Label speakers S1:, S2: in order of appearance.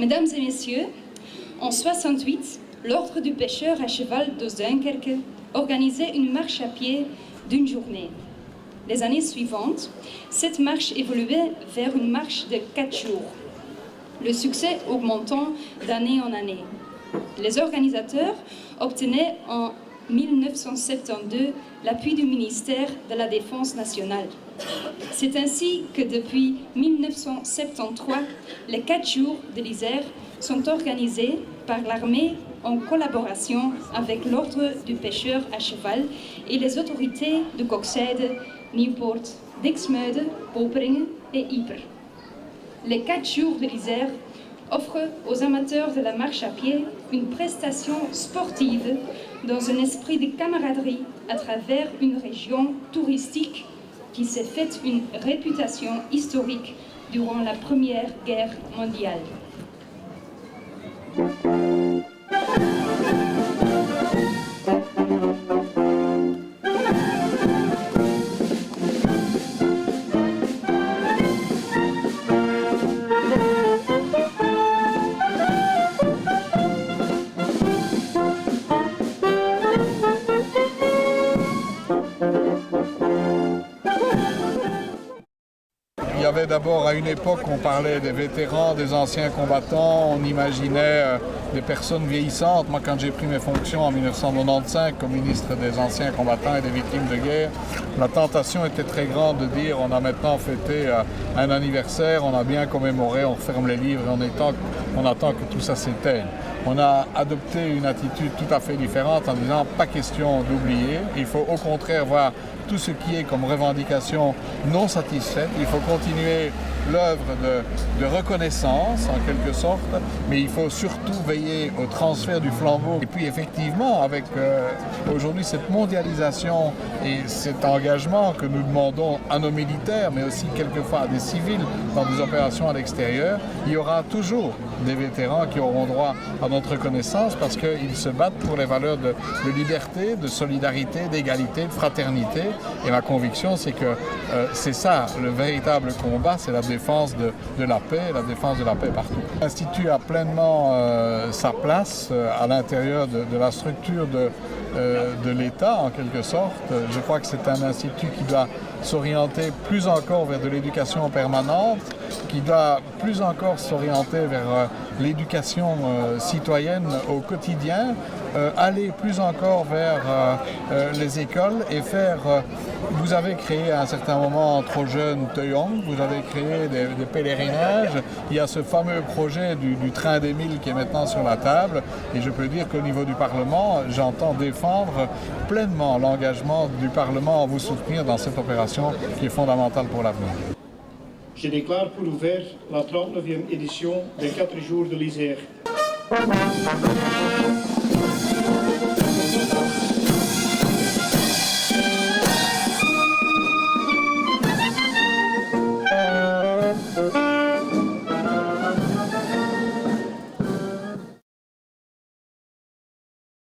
S1: Mesdames et messieurs, en 68, l'Ordre du pêcheur à cheval de Dunkerque organisait une marche à pied d'une journée. Les années suivantes, cette marche évoluait vers une marche de 4 jours, le succès augmentant d'année en année. Les organisateurs obtenaient en 1972 l'appui du ministère de la Défense nationale. C'est ainsi que depuis 1973, les 4 jours de l'Isère sont organisés par l'armée en collaboration avec l'Ordre du pêcheur à cheval et les autorités de Coxyde, Nieuwpoort, Dixmude, Poperingen et Ypres. Les 4 jours de l'Isère offrent aux amateurs de la marche à pied une prestation sportive dans un esprit de camaraderie à travers une région touristique qui s'est faite une réputation historique durant la Première Guerre mondiale.
S2: Il y avait d'abord, à une époque, on parlait des vétérans, des anciens combattants, on imaginait des personnes vieillissantes. Moi, quand j'ai pris mes fonctions en 1995 comme ministre des anciens combattants et des victimes de guerre, la tentation était très grande de dire on a maintenant fêté un anniversaire, on a bien commémoré, on referme les livres et on attend que tout ça s'éteigne. On a adopté une attitude tout à fait différente en disant pas question d'oublier, il faut au contraire voir tout ce qui est comme revendication non satisfaite. Il faut continuer l'œuvre de reconnaissance en quelque sorte, mais il faut surtout veiller au transfert du flambeau. Et puis effectivement, avec aujourd'hui cette mondialisation et cet engagement que nous demandons à nos militaires, mais aussi quelquefois à des civils dans des opérations à l'extérieur, il y aura toujours des vétérans qui auront droit à notre reconnaissance parce qu'ils se battent pour les valeurs de liberté, de solidarité, d'égalité, de fraternité. Et ma conviction, c'est que c'est ça, le véritable combat, c'est la défense de la paix, la défense de la paix partout. L'Institut a pleinement sa place à l'intérieur de la structure de l'État, en quelque sorte. Je crois que c'est un institut qui doit s'orienter plus encore vers de l'éducation permanente, qui doit plus encore s'orienter vers l'éducation citoyenne au quotidien, aller plus encore vers les écoles et faire... Vous avez créé à un certain moment, trop jeune, Teuong, vous avez créé des pèlerinages. Il y a ce fameux projet du train des 1000 qui est maintenant sur la table. Et je peux dire qu'au niveau du Parlement, j'entends défendre pleinement l'engagement du Parlement à vous soutenir dans cette opération qui est fondamentale pour l'avenir.
S3: Je déclare pour ouvert la 39e édition des 4 jours de l'Isère.